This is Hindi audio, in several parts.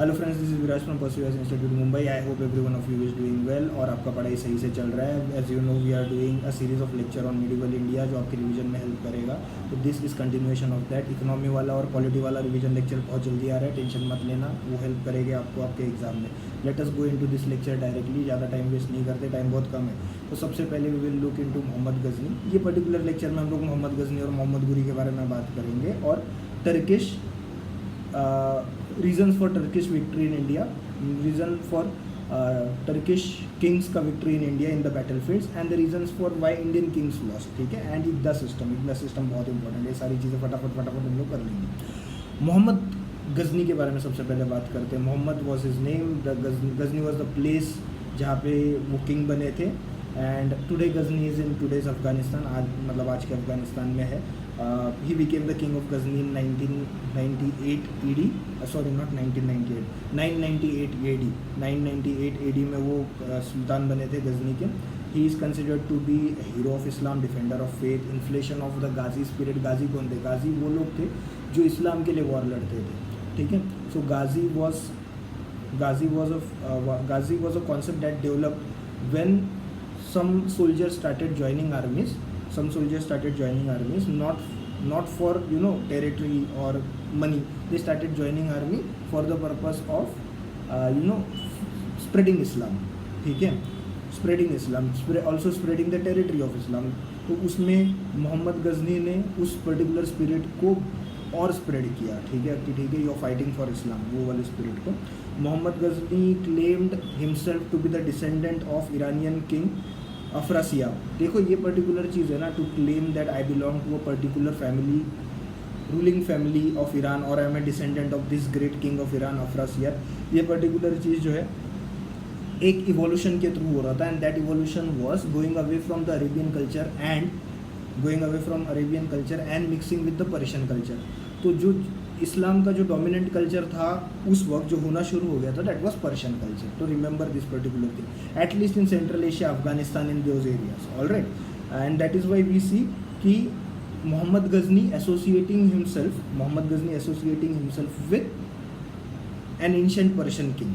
Hello friends, this is Viraj from Perseverance Institute Mumbai. I hope everyone of you is doing well और आपका पढ़ाई सही से चल रहा है। As you know we are doing a series of lecture on medieval India जो आपके रिवीजन में हेल्प करेगा। तो this is continuation of that. Economy वाला और पॉलिटी वाला रिवीजन लेक्चर बहुत जल्दी आ रहा है, टेंशन मत लेना, वो हेल्प करेंगे आपको आपके एग्जाम में। Let us go into this lecture directly, ज़्यादा टाइम वेस्ट नहीं करते, टाइम बहुत कम है। तो सबसे पहले we will look into Mohammad Ghazni. ये पर्टिकुलर लेक्चर में हम लोग मोहम्मद गजनी और मोहम्मद गुरी के बारे में बात करेंगे और Turkish reasons for Turkish victory in India, reason for Turkish kings का victory in India in the battlefields and the reasons for why Indian kings lost. ठीक है, एंड इकदा सिस्टम बहुत इंपॉर्टेंट है। ये सारी चीज़ें फटाफट हम लोग कर लेंगे। मोहम्मद गजनी के बारे में सबसे पहले बात करते हैं। Mohammad was his name, Ghazni was the place जहाँ पे वो किंग बने थे। And today Ghazni is in today's Afghanistan, आज मतलब आज के अफगानिस्तान में है। He became the king of Ghazni in 1998 ED, sorry not 1998, 998 AD। 998 AD में वो सुल्तान बने थे गजनी के। He is considered to be hero of Islam, defender of faith, inflation of the ghazi spirit. गाजी कौन थे? गाजी वो लोग थे जो इस्लाम के लिए वॉर लड़ते थे। ठीक है, सो गाजी was a concept that developed when some soldiers started joining armies. Not for territory or money. They started joining army for the purpose of spreading Islam. ठीक है, spreading Islam, also spreading the territory of Islam. तो उसमें मोहम्मद गजनी ने उस पर्टिकुलर स्पिरिट को और स्प्रेड किया। ठीक है, you are fighting for Islam, वो वाले स्पिरिट को। Mohammad Ghazni claimed himself to be the descendant of Iranian king Afrasiab. देखो ये पर्टिकुलर चीज़ है ना, to claim that I belong to a particular family, ruling family of Iran, और I am a descendant of this great king of Iran Afrasiab. ये पर्टिकुलर चीज़ जो है एक इवोल्यूशन के थ्रू हो रहा था, and that evolution was going away from the Arabian culture and mixing with the Persian culture. तो जो इस्लाम का जो डोमिनेंट कल्चर था उस वक्त जो होना शुरू हो गया था, दैट वाज पर्शियन कल्चर। तो remember this particular thing, at least in central Asia, Afghanistan, in those areas, alright. And that is why we see कि Mohammad Ghazni associating himself with an ancient Persian king.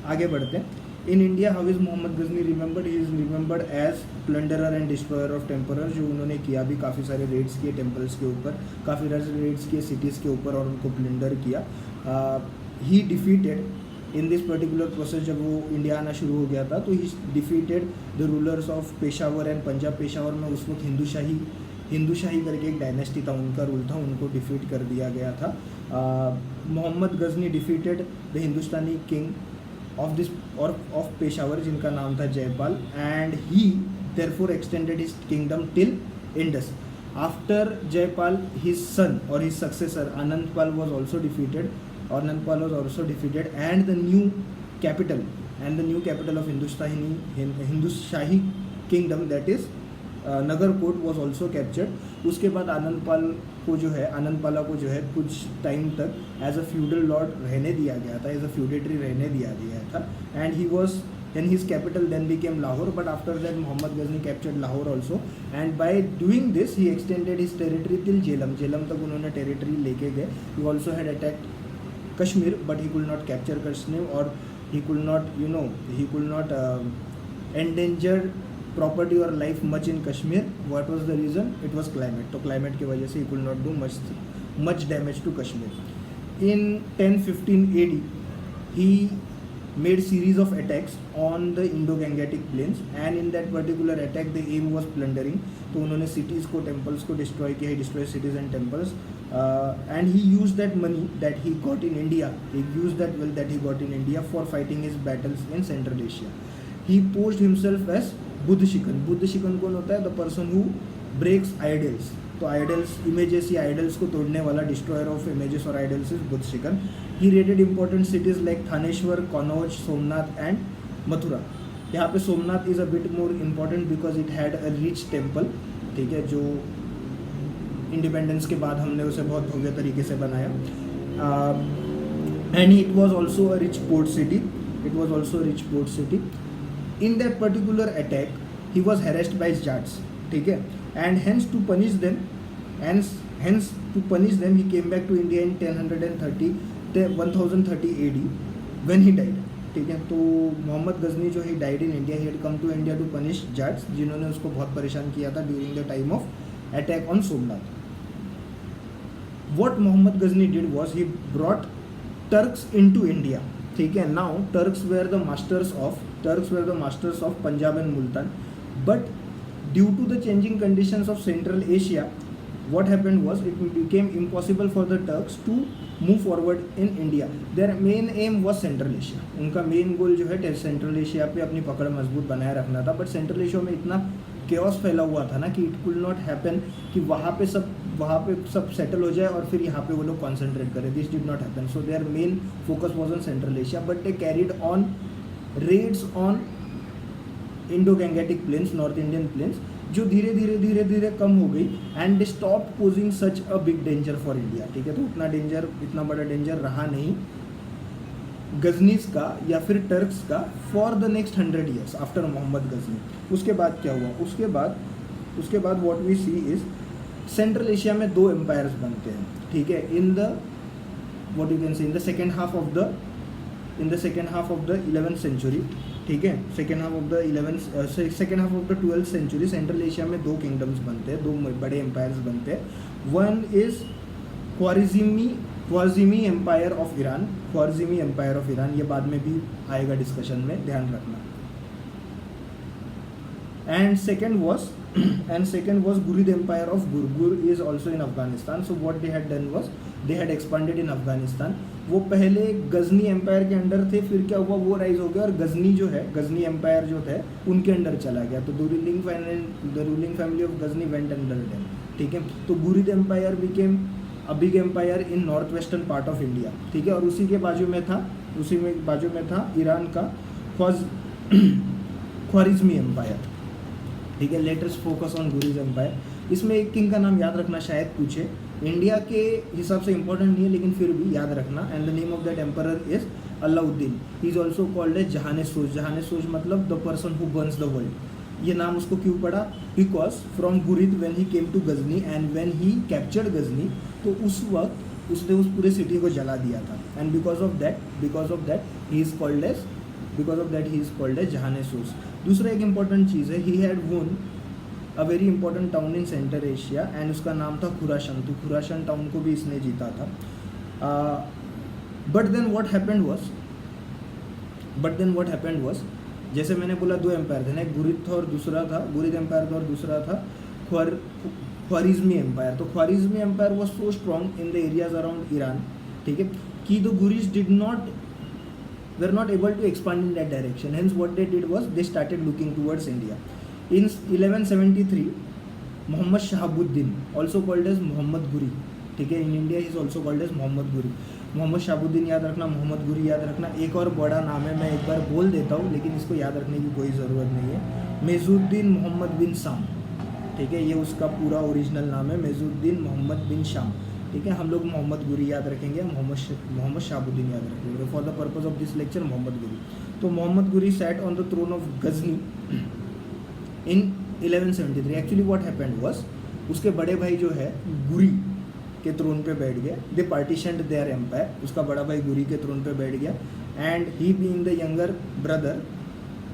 आगे बढ़ते हैं। In India how is Mohammad Ghazni remembered? He is remembered as plunderer and destroyer of temples. जो उन्होंने किया भी, काफ़ी सारे रेड्स किए टेम्पल्स के ऊपर, काफ़ी सारे रेड्स किए सिटीज़ के ऊपर और उनको प्लंडर किया। ही defeated in this particular process, जब वो इंडिया आना शुरू हो गया था तो ही defeated the rulers of Peshawar and Punjab. Peshawar में उस वक्त हिंदू शाही करके एक डायनेस्टी था, उनका रूल था, उनको डिफीट कर दिया गया था। Mohammad Ghazni defeated the Hindustani king of Peshawar, जिनका नाम था Jaipal, and he therefore extended his kingdom till Indus. After Jayapal, his son or his successor Anandpal was also defeated, and the new capital of Hindushahi kingdom, that is Nagarkot was also captured. उसके बाद आनंदपाला को जो है कुछ टाइम तक एज अ फ्यूडल लॉर्ड रहने दिया गया था, एज अ फ्यूडेटरी रहने दिया गया था। And his capital then became Lahore, but after that Mohammad Ghazni captured Lahore also, and by doing this he extended his territory till Jhelum तक उन्होंने टेरिटरी लेके गए। He also had attacked Kashmir, but he could not capture Kashmir, और he could not endanger property और life much in Kashmir. What was the reason? It was climate. तो क्लाइमेट की वजह से he could not do much damage to Kashmir. In 1015 AD he made series of attacks on the Indo Gangetic plains, and in that particular attack the aim was plundering. तो उन्होंने सिटीज़ को, टेम्पल्स को डिस्ट्रॉय किया। He destroy cities and temples, and he use that money that he got in India, he use that wealth that he got in India for fighting his battles in central Asia. He posed himself as Buddha शिकन कौन होता है? The person who breaks idols. तो आइडल्स, इमेजेस या आइडल्स को तोड़ने वाला, डिस्ट्रॉयर ऑफ इमेजेस और आइडल्स इज बुद्ध शिकन। He raided important cities like Thaneshwar, Kannauj, Somnath and Mathura. यहाँ पे Somnath is a bit more important because it had a rich temple. ठीक है, जो इंडिपेंडेंस के बाद हमने उसे बहुत भव्य तरीके से बनाया। And it was also a rich port city. In that particular attack, he was harassed by his Jats, ठीक है, and hence to punish them, he came back to India in 1030 AD, when he died, ठीक है। तो मोहम्मद गजनी जो he died in India, he had come to India to punish Jats, जिन्होंने उसको बहुत परेशान किया था during the time of attack on Somnath. What Mohammad Ghazni did was he brought Turks into India, ठीक है। Now Turks were the masters of Punjab and Multan, but due to the changing conditions of Central Asia, what happened was it became impossible for the Turks to move forward in India. Their main aim was Central Asia. उनका मेन गोल जो है सेंट्रल एशिया पे अपनी पकड़ मजबूत बनाए रखना था, बट सेंट्रल एशिया में इतना केओस फैला हुआ था ना कि इट कुड नॉट हैपन कि वहाँ पे सब सेटल हो जाए और फिर यहाँ पे वो लोग कॉन्सेंट्रेट करें। This did not happen, so their main focus was on Central Asia, but they carried on raids on Indo Gangetic plains, North Indian plains, जो धीरे धीरे कम हो गई, and they stop posing such a big danger for India, ठीक है। तो इतना बड़ा डेंजर रहा नहीं गजनीज का या फिर टर्क्स का for the next 100 years after Mohammad Ghazni. उसके बाद क्या हुआ, उसके बाद what we see is Central Asia में 2 एम्पायर्स बनते हैं, ठीक है। In the what you can say in the second half of the 11th century, ठीक है। Second half of the 12th century Central Asia में 2 किंगडम्स बनते हैं, 2 बड़े एम्पायर्स बनते हैं। One is Khwarizmi empire of Iran, ये बाद में भी आएगा डिस्कशन में, ध्यान रखना। And second was Ghurid Empire of Gur is also in Afghanistan. So what they had done was they had expanded in Afghanistan. वो पहले गजनी एम्पायर के अंडर थे, फिर क्या हुआ, वो राइज हो गया और गजनी एम्पायर जो थे उनके अंडर चला गया। तो the ruling family of Ghazni went under them, ठीक है। तो Ghurid empire became a big empire in north western part of India, ठीक है। और उसी के बाजू में था ईरान का ख्वारिज़मी एम्पायर, ठीक है। Let us focus on Ghurid empire. इसमें एक किंग का नाम याद रखना, शायद पूछे, इंडिया के हिसाब से इंपॉर्टेंट नहीं है लेकिन फिर भी याद रखना। And the name of that emperor is Alauddin, he is also called as Jahansoz मतलब the person who burns the world. ये नाम उसको क्यों पड़ा, because from Ghurid when he came to Ghazni and when he captured Ghazni, तो उस वक्त उसने उस पूरे सिटी को जला दिया था। And because of that he is called as Jahansoz. दूसरा एक इंपॉर्टेंट चीज़ है, he had won a very important town in centre Asia एंड उसका नाम था खुरासान। तो खुरासान टाउन को भी इसने जीता था। But then what happened was, जैसे मैंने बोला 2 एम्पायर थे ना, एक गुरिद एम्पायर था और दूसरा था ख्वारिज़मी एम्पायर। तो Khwarizmi empire was so strong in the areas around Iran, ठीक है, कि द गुरिज were not able to expand in that direction. Hence what they did was they started looking towards India. In 1173, Muhammad Shahabuddin, also called as Muhammad Ghuri, ठीक है, in India he is also called as Muhammad Ghuri. Mohammad Shahabuddin याद रखना, मोहम्मद गुरी याद रखना। एक और बड़ा नाम है, मैं एक बार बोल देता हूँ लेकिन इसको याद रखने की कोई ज़रूरत नहीं है, मेजुद्दीन मोहम्मद बिन शाम, ठीक है। ये उसका पूरा ओरिजिनल नाम है, मेजुद्दीन मोहम्मद बिन शाम, ठीक है। हम लोग मोहम्मद गुरी याद रखेंगे, मोहम्मद शाहबुद्दीन याद रखेंगे for the purpose of this lecture, Mohammad Ghori. तो Mohammad Ghori sat on the throne of Ghazni in 1173। Actually what happened was, उसके बड़े भाई जो है गुरी के थ्रोन पे बैठ गया, दे पार्टीशनड देयर एम्पायर, उसका बड़ा भाई गुरी के थ्रोन पे बैठ गया, and he being the younger brother,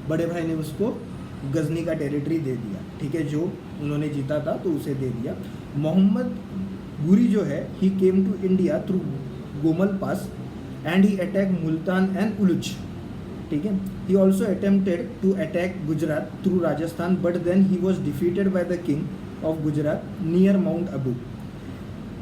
बड़े भाई ने उसको गजनी का टेरिटरी दे दिया, ठीक है, जो उन्होंने जीता था तो उसे दे दिया। मोहम्मद गुरी जो है, he came to India through Gomal pass and he attack Multan and उलुच, ठीक है। He also attempted to attack Gujarat through Rajasthan, but then he was defeated by the king of Gujarat near mount Abu.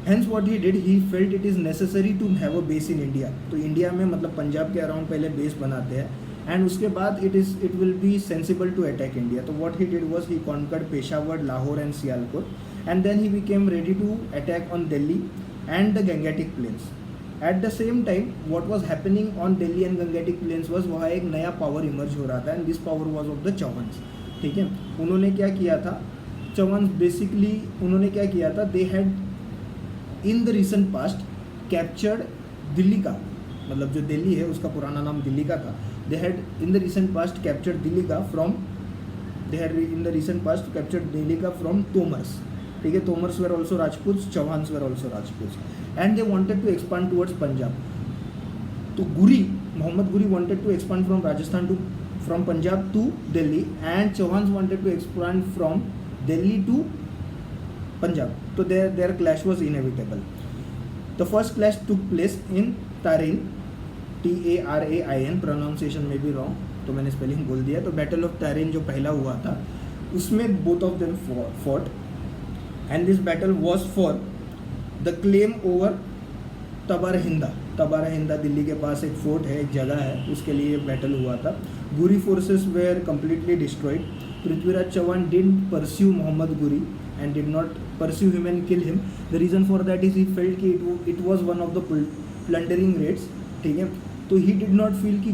Hence what he did, he felt it is necessary to have a base in India. तो इंडिया में मतलब पंजाब के अराउंड पहले बेस बनाते हैं, एंड उसके बाद it will be sensible to attack India. तो what he did was he conquered Peshawar, Lahore and Sialkot, and then he became ready to attack on Delhi and the Gangetic Plains. At the same time, what was happening on Delhi and Gangetic Plains was वहाँ एक नया पावर इमर्ज हो रहा था, and this power was of the Chauhans, ठीक है। उन्होंने क्या किया था, चौहान बेसिकली उन्होंने क्या किया था, they had in the recent past captured Delhi का, मतलब जो दिल्ली है उसका पुराना नाम दिल्ली का था, they had in the recent past captured Delhi का फ्रॉम तोमर्स, ठीक है। Tomars were also Rajput, Chauhans were also Rajput, and they wanted to expand towards Punjab. तो गुरी, मोहम्मद गुरी wanted to expand from Rajasthan to from Punjab to Delhi, and Chauhans wanted to expand from Delhi to Punjab. So their clash was inevitable. The first clash took place in Tarain, Tarain, pronunciation may be wrong, तो मैंने स्पेलिंग बोल दिया. तो बैटल ऑफ Tarain जो पहला हुआ था उसमें both of them fought, and this battle was for the claim over तबारहिंदा. तबारहिंदा Delhi के पास एक फोर्ट है, एक जगह है, उसके लिए बैटल हुआ था. Ghori forces were completely destroyed. Prithviraj Chauhan didn't pursue Mohammad Ghori and did not pursue him and kill him. The reason for that is he felt कि it was one of the plundering raids, ठीक है. तो he did not feel कि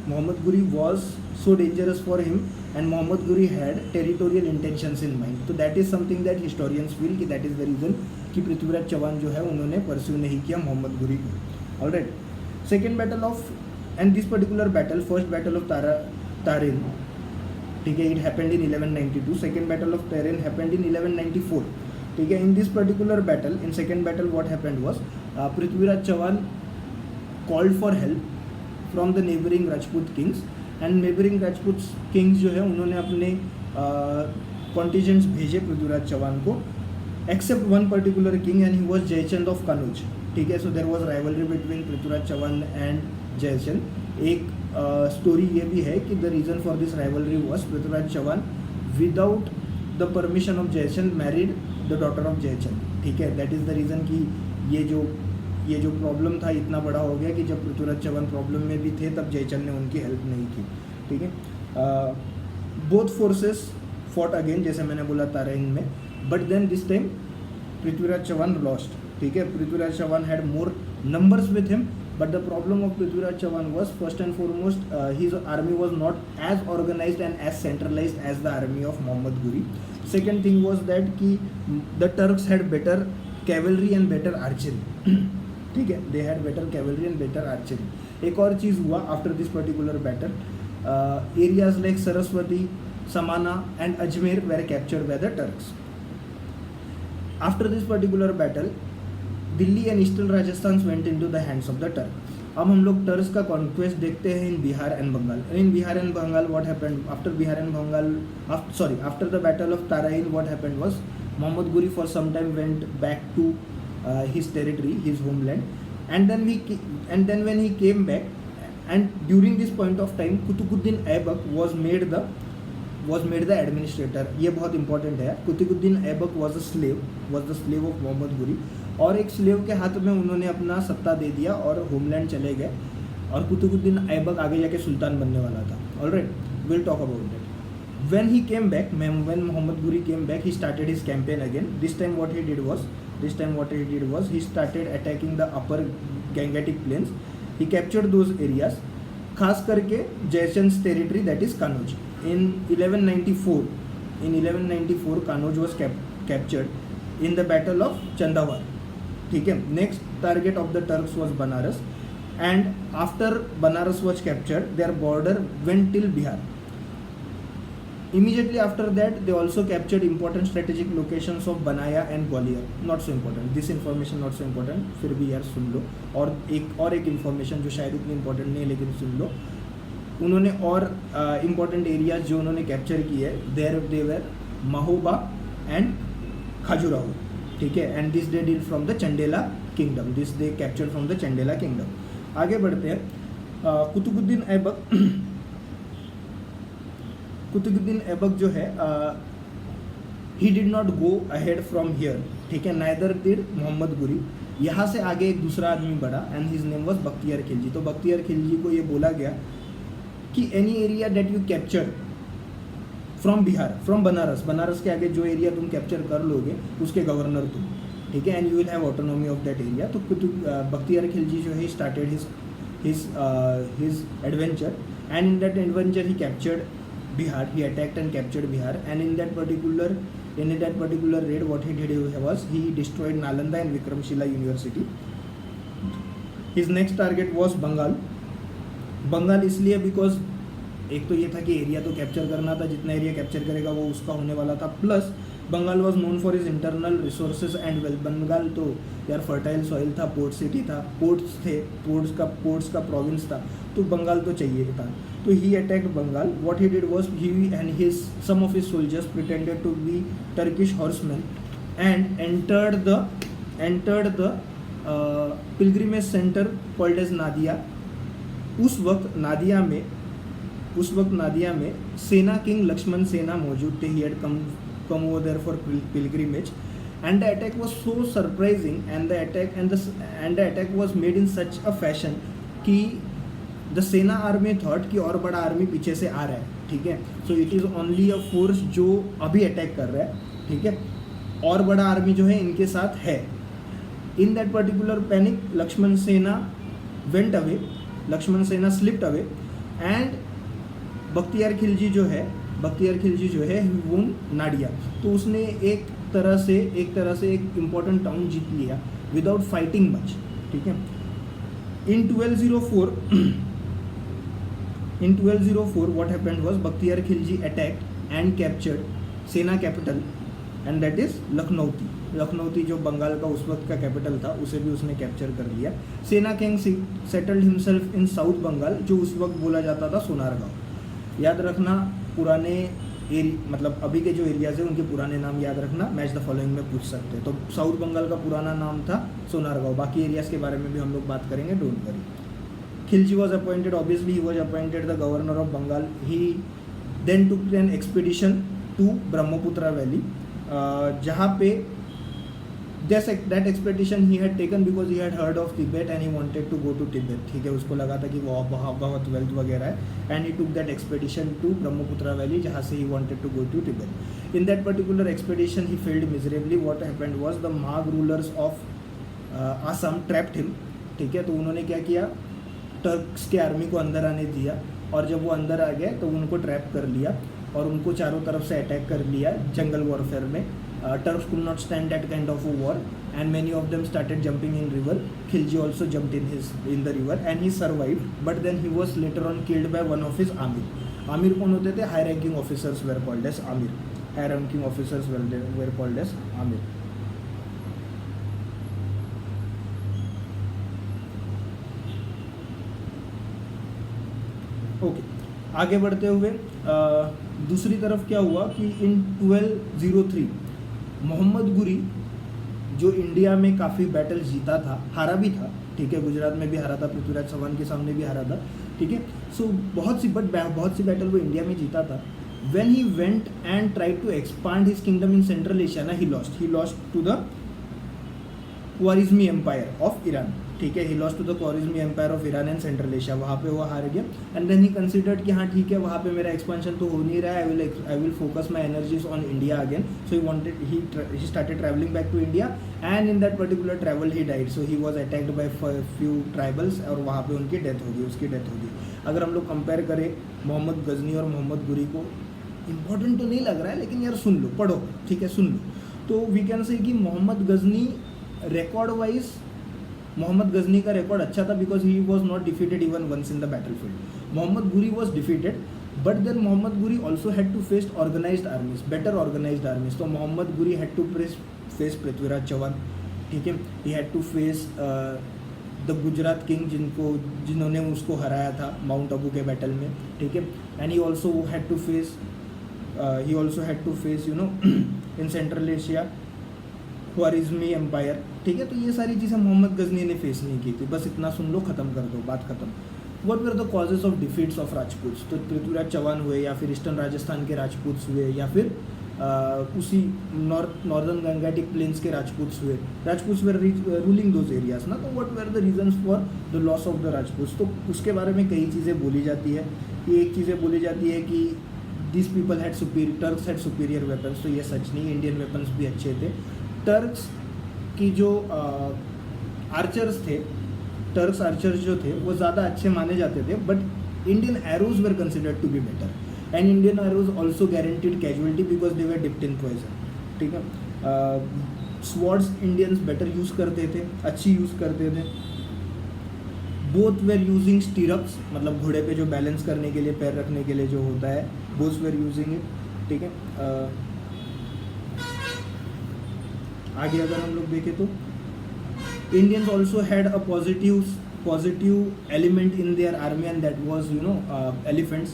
मोहम्मद गुरी was so dangerous for him, and Mohammad Guri had territorial intentions in mind. तो that is something that historians feel कि that is the reason कि पृथ्वीराज चौहान जो है उन्होंने परस्यू नहीं किया मोहम्मद गुरी को. Alright, second battle of, and this particular battle, first battle of Tarain, ठीक है, it happened in 1192. Second battle of Tarain happened in 1194. ठीक है. In this particular battle, in second battle what happened was, Prithviraj Chauhan called for help from the neighbouring Rajput kings, and neighbouring Rajput kings जो है उन्होंने अपने कॉन्टिजेंट्स भेजे पृथ्वीराज चौहान को, except one particular king, and he was Jaichand of Kannauj. ठीक है. So there was rivalry between Prithviraj Chauhan and Jaichand. एक स्टोरी ये भी है कि the reason for this rivalry was Prithviraj Chauhan without the permission of Jaichand married the daughter of Jaichand. ठीक है. दैट इज़ द रीज़न कि ये जो प्रॉब्लम था इतना बड़ा हो गया कि जब पृथ्वीराज चौहान प्रॉब्लम में भी थे तब जयचंद ने उनकी हेल्प नहीं की. ठीक है. बोथ फोर्सेस फॉट अगेन, जैसे मैंने बोला ताराइन में, but then this time Prithviraj Chauhan lost. ठीक है. Prithviraj Chauhan had more numbers with him, but the problem of Prithviraj Chauhan was, first and foremost, his army was not as organized and as centralized as the army of Muhammad Ghori. Second thing was that कि the Turks had better cavalry and better archery. ठीक है. They had better cavalry and better archery. एक और चीज़ हुआ after this particular battle, areas like Saraswati, Samana and Ajmer were captured by the Turks. After this particular battle, Delhi and eastern Rajasthan went into the hands of the Turk. अब हम लोग टर्क्स का कॉन्क्वेस्ट देखते हैं in Bihar and Bengal. In Bihar and Bengal what happened after Bihar and Bengal, after the battle of Tarain, what happened was Mohammad Ghori for some time went back to his territory, his homeland, and then when he came back, and during this point of time Qutubuddin Aibak was made the administrator. ये बहुत इंपॉर्टेंट है. Qutubuddin Aibak was the slave of Mohammad गुरी, और एक स्लेव के हाथ में उन्होंने अपना सत्ता दे दिया और होमलैंड चले गए, और कुतुबुद्दीन ऐबक आगे जाके सुल्तान बनने वाला था. Alright, will talk about that. When he came back, when Mohammad Ghori came back, he started his campaign again. This time what he did was he started attacking the upper Gangetic plains. He captured those areas, खास करके Jaichand's territory, that is Kannauj. In 1194 Kannauj was captured in the battle of Chandawar. ठीक है. Next target of the Turks was Banaras, and after Banaras was captured their border went till Bihar. Immediately after that, they also captured important strategic locations of Banaya and Gwalior. Not so important. This information not so important. फिर भी यार सुन लो. और एक information जो शायद इतनी important नहीं है लेकिन सुन लो. उन्होंने और important areas जो उन्होंने capture किए, there they were Mahoba and Khajuraho. ठीक है. And this they did from the Chandela kingdom. This they captured from the Chandela kingdom. आगे बढ़ते हैं. कुतुबुद्दीन ऐबक जो है, he did not go ahead from here. ठीक है. Neither did Mohammad Ghuri. यहाँ से आगे एक दूसरा आदमी बढ़ा, and his name was Bakhtiyar Khilji. तो बख्तियार खिलजी को ये बोला गया कि any area that you capture from Bihar, from Banaras के आगे जो एरिया तुम कैप्चर कर लोगे उसके गवर्नर तुम. ठीक है. And you will have autonomy of that area. तो बख्तियार खिलजी जो है started his adventure, and in that adventure he captured Bihar. He attacked and captured Bihar, and in that particular raid, what he did was he destroyed Nalanda and Vikramshila University. His next target was Bengal इसलिए because एक तो ये था कि एरिया तो कैप्चर करना था, जितना एरिया कैप्चर करेगा वो उसका होने वाला था, plus Bengal was known for its internal resources and wealth. Bengal तो यार फर्टाइल सॉइल था, पोर्ट सिटी था, पोर्ट्स थे, पोर्ट्स का प्रोविंस था, तो बंगाल तो चाहिए था। तो he attacked Bengal. What he did was he and his some of his soldiers pretended to be Turkish horseman and entered the pilgrimage centre called as Nadia. उस वक्त नादिया में सेना किंग लक्ष्मण सेना मौजूद थे। He had come over there for pilgrimage and the attack was so surprising and the attack was made in such a fashion कि the सेना आर्मी थॉट कि और बड़ा आर्मी पीछे से आ रहा है, ठीक है। So it is only a force जो अभी अटैक कर रहा है, ठीक है, और बड़ा आर्मी जो है इनके साथ है। In that particular panic Lakshman Sena went away, Lakshman Sena slipped away and Bakhtiyar Khilji जो है वोन नाडिया। तो उसने एक तरह से एक इम्पॉर्टेंट टाउन जीत लिया विदाउट फाइटिंग मच, ठीक है। In 1204 what happened was Bakhtiyar Khilji attacked and captured Sena capital and that is Lakhnauti जो बंगाल का उस वक्त का कैपिटल था, उसे भी उसने कैप्चर कर लिया। Sena king settled himself in south Bengal, जो उस वक्त बोला जाता था सोनारगांव। याद रखना पुराने मतलब अभी के जो एरियाज हैं उनके पुराने नाम याद रखना, मैच द फॉलोइंग में पूछ सकते हैं। तो साउथ बंगाल का पुराना नाम था सोनारगांव। बाकी एरियाज के बारे में भी हम लोग बात करेंगे, don't worry. Khilji was appointed, obviously he was appointed the governor of Bengal. He then took an expedition to Brahmaputra valley, जहाँ पे that expedition he had taken because he had heard of Tibet and he wanted to go to Tibet, ठीक है। उसको लगा था कि वहाँ बहुत वेल्थ वगैरह है and he took that expedition to Brahmaputra Valley, जहाँ से he wanted to go to Tibet. In that particular expedition he failed miserably. What happened was the Magh rulers of Assam trapped him, ठीक है। तो उन्होंने क्या किया, टर्क्स के आर्मी को अंदर आने दिया और जब वो अंदर आ गए तो उनको ट्रैप कर लिया और उनको चारों तरफ से अटैक कर लिया जंगल वॉरफेयर में। Turks could not stand that kind of a war and many of them started jumping in river. Khilji also jumped in the river and he survived, but then he was later on killed by one of his Amir. Amir कौन होते थे? High ranking officers were called as Amir. High ranking officers were called as Amir. Okay, आगे बढ़ते हुए दूसरी तरफ क्या हुआ कि इन 1203 मोहम्मद गुरी जो इंडिया में काफ़ी बैटल जीता था, हारा भी था, ठीक है, गुजरात में भी हारा था, पृथ्वीराज चौहान के सामने भी हारा था, ठीक है। सो बहुत सी बैटल वो इंडिया में जीता था। When he went and tried to expand his kingdom in central Asia ना, he lost to the Khwarazmi empire of Iran, ठीक है। He lost to the Khwarazmi empire of Iran and central Asia, वहाँ पे वो हार गया। एंड देन ही कंसिडर्ड कि हाँ ठीक है, वहाँ पे मेरा एक्सपेंशन तो हो नहीं रहा है, I will focus my energies on India again. So he started travelling back to India and in that particular travel he died. So he was attacked by few tribals और वहाँ पे उसकी डेथ हो गई। अगर हम लोग कंपेयर करें मोहम्मद गजनी और मोहम्मद गुरी को, इंपॉर्टेंट तो नहीं लग रहा है लेकिन यार सुन लो, पढ़ो, ठीक है, सुन लो। तो वी कैन से कि मोहम्मद गजनी रिकॉर्ड वाइज मोहम्मद गजनी का रिकॉर्ड अच्छा था because he was not defeated even once in the battlefield. Mohammad Ghori was defeated but then Mohammad Ghori also had to face organised armies, better organised armies. तो Mohammad Ghori had to face Prithviraj Chauhan, ठीक है। He had to face the Gujarat king जिन्होंने उसको हराया था माउंट आबू के बैटल में, ठीक है। And he also had to face you know in central Asia Khwarazmi empire, ठीक है। तो ये सारी चीज़ें मोहम्मद गजनी ने फेस नहीं की थी। बस इतना सुन लो, ख़त्म कर दो, बात ख़त्म। What were the causes of defeats of Rajputs? तो पृथ्वीराज चौहान हुए या फिर ईस्टर्न राजस्थान के राजपूत्स हुए या फिर उसी नॉर्दर्न गंगेटिक प्लेन्स के राजपूत्स हुए। Rajputs were ruling those areas ना। तो what were the reasons for the loss of the Rajputs? तो उसके बारे में कई चीज़ें बोली जाती है कि एक चीज़ें बोली जाती है कि this people had Turks had superior weapons. तो ये सच नहीं, इंडियन वेपन्स भी अच्छे थे। टर्क्स की जो आर्चर्स थे, टर्क्स आर्चर्स जो थे वो ज़्यादा अच्छे माने जाते थे, but Indian arrows were considered to be better and Indian arrows also guaranteed casualty because they were dipped in poison, ठीक है। स्वॉर्ड्स इंडियंस बेटर यूज़ करते थे, अच्छी यूज़ करते थे। बोथ वेर यूजिंग स्टीरप्स, मतलब घोड़े पे जो बैलेंस करने के लिए, पैर रखने के लिए जो होता है, बोथ वेर यूजिंग इट, ठीक है। आगे अगर हम लोग देखें तो Indians also had a positive element in their army, and that was elephants.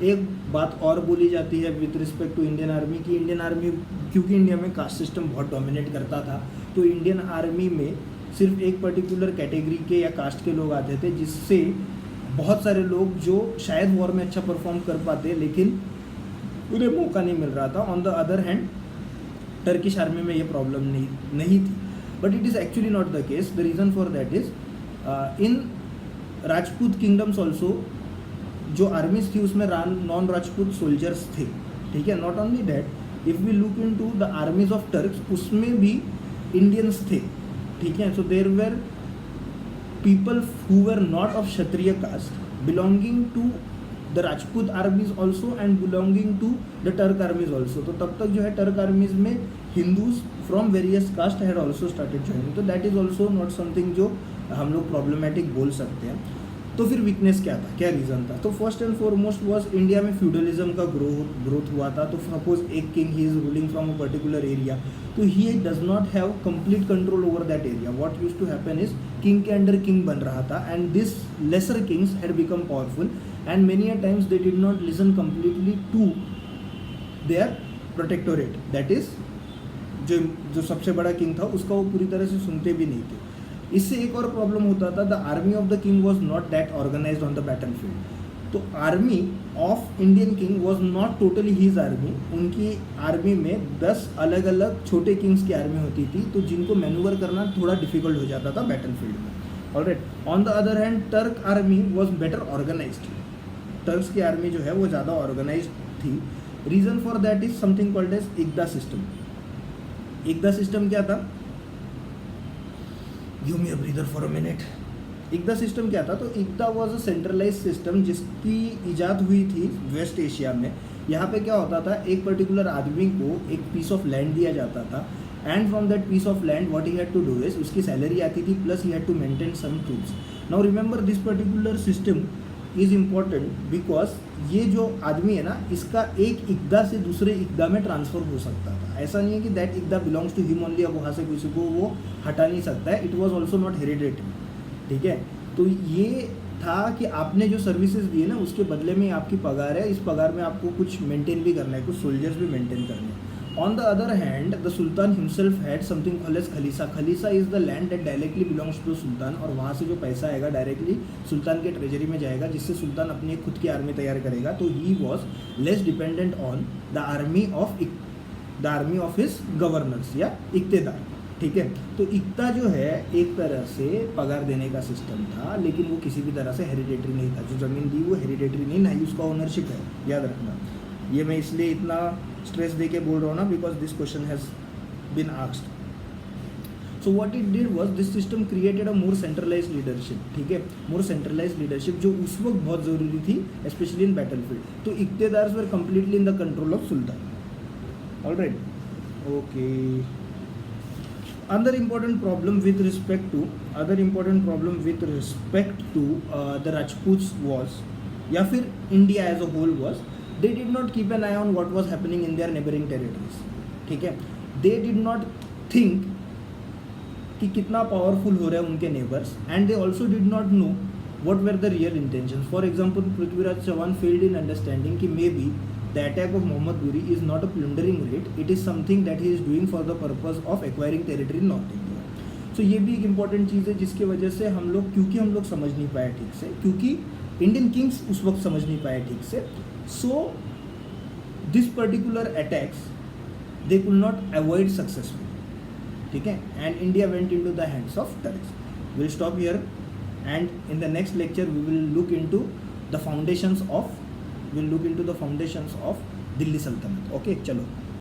एक बात और बोली जाती है with respect to Indian army की इंडियन आर्मी, क्योंकि इंडिया में कास्ट सिस्टम बहुत डोमिनेट करता था, तो इंडियन आर्मी में सिर्फ एक पर्टिकुलर कैटेगरी के या कास्ट के लोग आते थे, जिससे बहुत सारे लोग जो शायद वॉर में अच्छा परफॉर्म कर पाते लेकिन उन्हें मौका नहीं मिल रहा था. On the other hand Turkish army में ये प्रॉब्लम नहीं थी, but it is actually not the case. The reason for that is in Rajput kingdoms also जो आर्मीज थी उसमें नॉन राजपूत सोल्जर्स थे, ठीक है. Not only that, if we look in to the armies of Turks, उसमें भी इंडियंस थे, ठीक है. So there were people who were not of Kshatriya caste belonging to the Rajput armies also and belonging to the Turk armies also. तो तब तक जो है टर्क आर्मीज में Hindus from various caste had also started joining. तो that is also not something जो हम लोग प्रॉब्लमेटिक बोल सकते हैं. तो फिर वीकनेस क्या था, क्या रीज़न था? तो first and foremost was India में फ्यूडलिज्म का ग्रोथ हुआ था. तो सपोज एक king he is ruling from a particular area, तो he does not have complete control over that area. What used to happen is king के अंडर किंग बन रहा था, and this lesser kings had become powerful, and many a times they did not listen completely to their protectorate. That is जो सबसे बड़ा किंग था उसका वो पूरी तरह से सुनते भी नहीं थे. इससे एक और प्रॉब्लम होता था, the army of the king was not that organise on the battle field. तो army of Indian king was not totally his army. उनकी आर्मी में 10 अलग अलग छोटे किंग्स की आर्मी होती थी, तो जिनको मैनूवर करना थोड़ा डिफिकल्ट हो जाता था बैटल फील्ड में. Alright. On the other hand Turk army was better organised. Turks की आर्मी जो है वो ज़्यादा ऑर्गेनाइज्ड थी. Reason for that is something called as इक्दा सिस्टम. इक्दा सिस्टम क्या था? Give me a breather for a minute. इक्दा सिस्टम क्या था? तो इक्दा वाज अ सेंट्रलाइज सिस्टम जिसकी इजाद हुई थी वेस्ट एशिया में. यहाँ पे क्या होता था, एक पर्टिकुलर आदमी को एक पीस ऑफ लैंड दिया जाता था, and from that piece of land what he had to do is, उसकी सैलरी आती थी plus he had to maintain some troops. Now remember this particular system is important because ये जो आदमी है ना, इसका एक इक्दा से दूसरे इक्दा में ट्रांसफ़र हो सकता था. ऐसा नहीं है कि दैट इक्दा बिलोंग्स टू हिम ओनली, अब वहाँ से किसी को वो हटा नहीं सकता है. It was also not hereditary, ठीक है. तो ये था कि आपने जो सर्विसेज दिए ना उसके बदले में आपकी पगार है, इस पगार में आपको कुछ मेंटेन भी करना है, कुछ सोल्जर्स भी मेंटेन करने हैं. On the other hand the sultan himself had something called as खलीसा. खलीसा is the land that directly belongs to sultan, और वहाँ से जो पैसा आएगा डायरेक्टली सुल्तान के ट्रेजरी में जाएगा, जिससे सुल्तान अपनी खुद की आर्मी तैयार करेगा. तो he was less dependent on the army of his governors या इक्तेदार, ठीक है. तो इक्ता जो है एक तरह से पगार देने का सिस्टम था, लेकिन वो किसी भी तरह से हेरिडेटरी नहीं था. जो ज़मीन दी वो हेरिडेटरी नहीं, ना ही उसका ओनरशिप है, याद रखना. ये मैं इसलिए इतना स्ट्रेस दे के बोल रहा हूँ ना, because this question has been asked. So what it did was this system created a more centralize leadership, ठीक है. मोर सेंट्रलाइज लीडरशिप जो उस वक्त बहुत ज़रूरी थी, स्पेशली इन बैटल फील्ड. तो इक्तेदार्स were completely in the control of sultan. Alright, okay. Another important problem with respect to the Rajputs was, या फिर India as a whole was, they did not keep an eye on what was happening in their neighboring territories, ठीक है. They did not think कि कितना पावरफुल हो रहे हैं उनके neighbours, and they also did not know what were the real intentions. For example, Prithviraj Chauhan failed in understanding कि maybe the attack of Muhammad Ghori is not a plundering raid, it is something that he is doing for the purpose of acquiring territory in North India. So ये भी एक इम्पॉर्टेंट चीज़ है जिसकी वजह से क्योंकि हम लोग समझ नहीं पाए ठीक से, क्योंकि इंडियन किंग्स उस वक्त समझ नहीं पाए ठीक से. So this particular attacks they could not avoid successful, ठीक है. And India went into the hands of Turks. Will stop here, and in the next lecture we will look into the foundations of Delhi Sultanate. Okay, chalo.